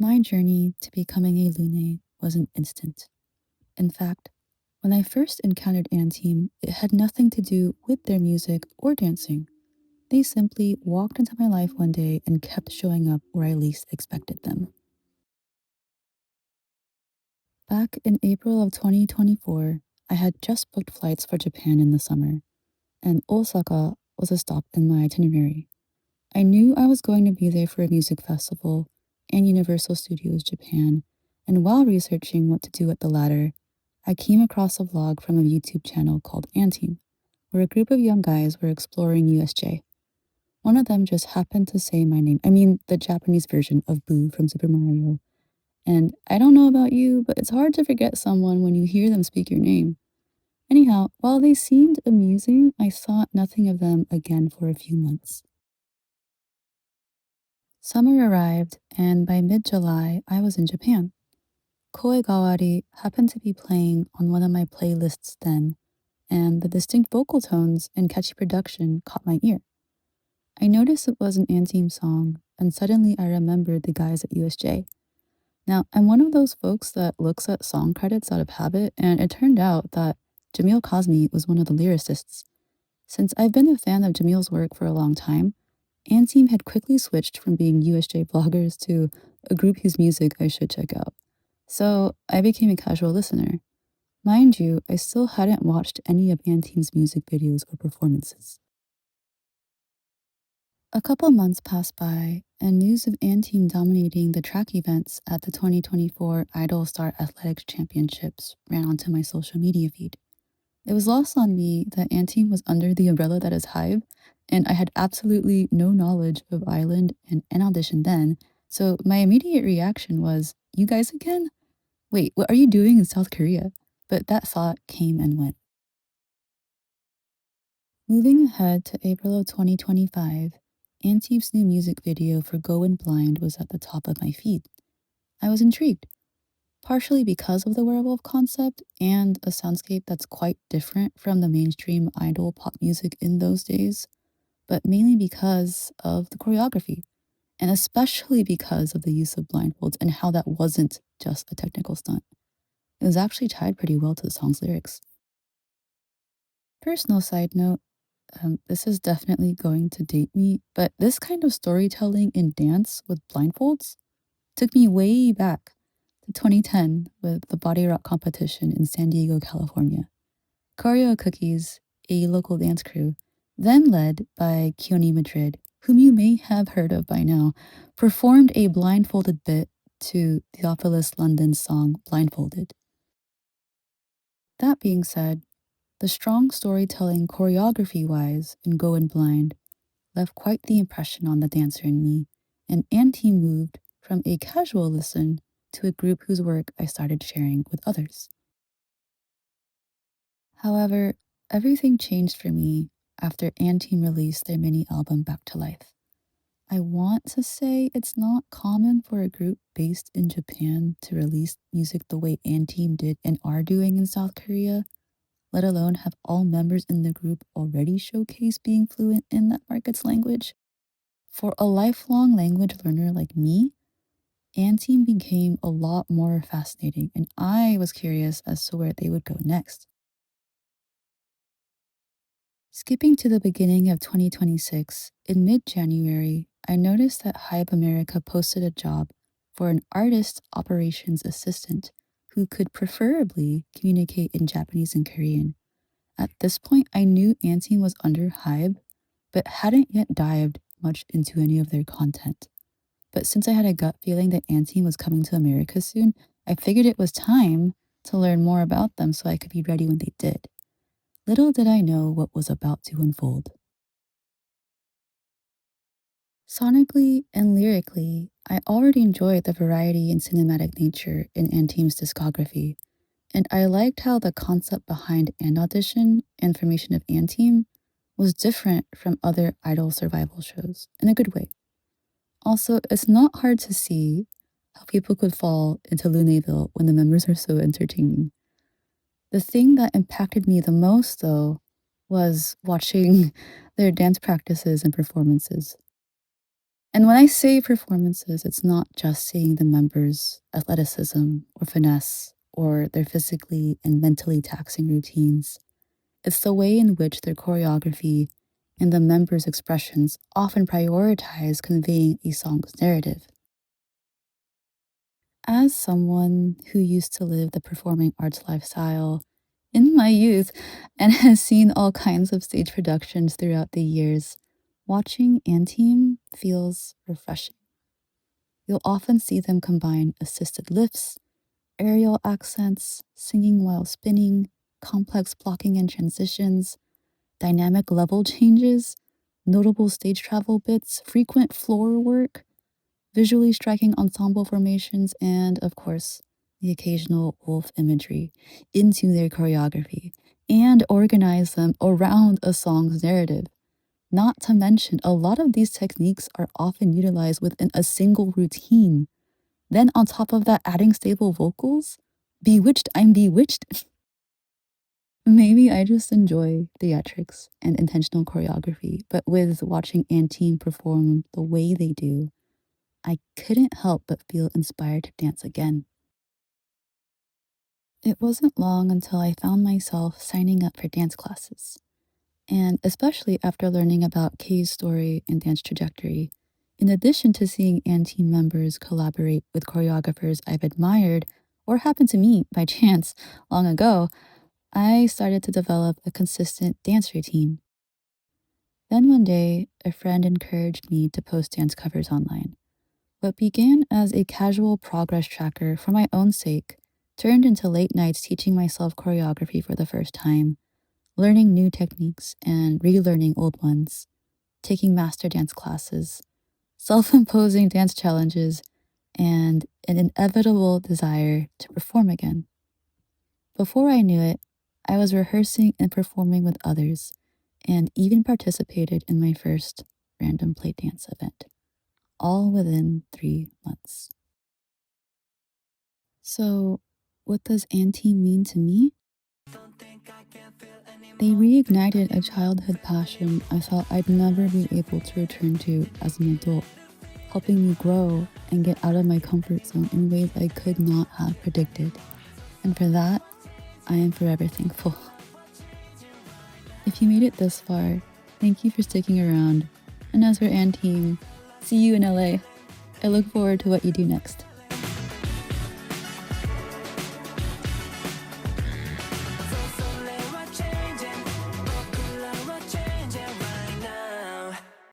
My journey to becoming a Lune wasn't instant. In fact, when I first encountered Anteam, it had nothing to do with their music or dancing. They simply walked into my life one day and kept showing up where I least expected them. Back in April of 2024, I had just booked flights for Japan in the summer, and Osaka was a stop in my itinerary. I knew I was going to be there for a music festival and Universal Studios Japan, and while researching what to do at the latter, I came across a vlog from a YouTube channel called Anteam, where a group of young guys were exploring USJ. One of them just happened to say my name, I mean, the Japanese version of Boo from Super Mario. And I don't know about you, but it's hard to forget someone when you hear them speak your name. Anyhow, while they seemed amusing, I thought nothing of them again for a few months. Summer arrived, and by mid July, I was in Japan. Koe Gawari happened to be playing on one of my playlists then, and the distinct vocal tones and catchy production caught my ear. I noticed it was an Anteam song, and suddenly I remembered the guys at USJ. Now, I'm one of those folks that looks at song credits out of habit, and it turned out that Jamil Kazmi was one of the lyricists. Since I've been a fan of Jamil's work for a long time, Anteam had quickly switched from being USJ bloggers to a group whose music I should check out. So I became a casual listener. Mind you, I still hadn't watched any of Anteam's music videos or performances. A couple months passed by, and news of Anteam dominating the track events at the 2024 Idol Star Athletics Championships ran onto my social media feed. It was lost on me that Anteam was under the umbrella that is Hive, and I had absolutely no knowledge of Island and an audition then, so my immediate reaction was, "You guys again? Wait, what are you doing in South Korea?" But that thought came and went. Moving ahead to April of 2025, Anteep's new music video for Goin' Blind was at the top of my feed. I was intrigued, partially because of the werewolf concept and a soundscape that's quite different from the mainstream idol pop music in those days, but mainly because of the choreography, and especially because of the use of blindfolds and how that wasn't just a technical stunt. It was actually tied pretty well to the song's lyrics. Personal side note, this is definitely going to date me, but this kind of storytelling in dance with blindfolds took me way back to 2010 with the Body Rock competition in San Diego, California. Choreo Cookies, a local dance crew, then led by Keone Madrid, whom you may have heard of by now, performed a blindfolded bit to Theophilus London's song Blindfolded. That being said, the strong storytelling choreography wise in Goin' Blind left quite the impression on the dancer in me, and Auntie moved from a casual listen to a group whose work I started sharing with others. However, everything changed for me after Anteam released their mini album Back to Life. I want to say it's not common for a group based in Japan to release music the way Anteam did and are doing in South Korea, let alone have all members in the group already showcase being fluent in that market's language. For a lifelong language learner like me, Anteam became a lot more fascinating, and I was curious as to where they would go next. Skipping to the beginning of 2026, in mid January, I noticed that Hype America posted a job for an artist operations assistant who could preferably communicate in Japanese and Korean. At this point, I knew Anteam was under Hybe, but hadn't yet dived much into any of their content. But since I had a gut feeling that Anteam was coming to America soon, I figured it was time to learn more about them so I could be ready when they did. Little did I know what was about to unfold. Sonically and lyrically, I already enjoyed the variety and cinematic nature in Anteam's discography, and I liked how the concept behind An Audition and Formation of Anteam was different from other idol survival shows in a good way. Also, it's not hard to see how people could fall into Luneville when the members are so entertaining. The thing that impacted me the most, though, was watching their dance practices and performances. And when I say performances, it's not just seeing the members' athleticism or finesse or their physically and mentally taxing routines. It's the way in which their choreography and the members' expressions often prioritize conveying a song's narrative. As someone who used to live the performing arts lifestyle in my youth and has seen all kinds of stage productions throughout the years, watching Anteam feels refreshing. You'll often see them combine assisted lifts, aerial accents, singing while spinning, complex blocking and transitions, dynamic level changes, notable stage travel bits, frequent floor work, visually striking ensemble formations, and, of course, the occasional wolf imagery into their choreography, and organize them around a song's narrative. Not to mention, a lot of these techniques are often utilized within a single routine. Then, on top of that, adding stable vocals? Bewitched, I'm bewitched. Maybe I just enjoy theatrics and intentional choreography, but with watching Anteam perform the way they do, I couldn't help but feel inspired to dance again. It wasn't long until I found myself signing up for dance classes. And especially after learning about Kay's story and dance trajectory, in addition to seeing Anteam members collaborate with choreographers I've admired or happened to meet by chance long ago, I started to develop a consistent dance routine. Then one day, a friend encouraged me to post dance covers online. What began as a casual progress tracker for my own sake turned into late nights teaching myself choreography for the first time, learning new techniques and relearning old ones, taking master dance classes, self imposing dance challenges, and an inevitable desire to perform again. Before I knew it, I was rehearsing and performing with others, and even participated in my first random play dance event, all within 3 months. So, what does Anteam mean to me? They reignited a childhood passion I thought I'd never be able to return to as an adult, helping me grow and get out of my comfort zone in ways I could not have predicted. And for that, I am forever thankful. If you made it this far, thank you for sticking around. And as for Anteam, see you in LA. I look forward to what you do next.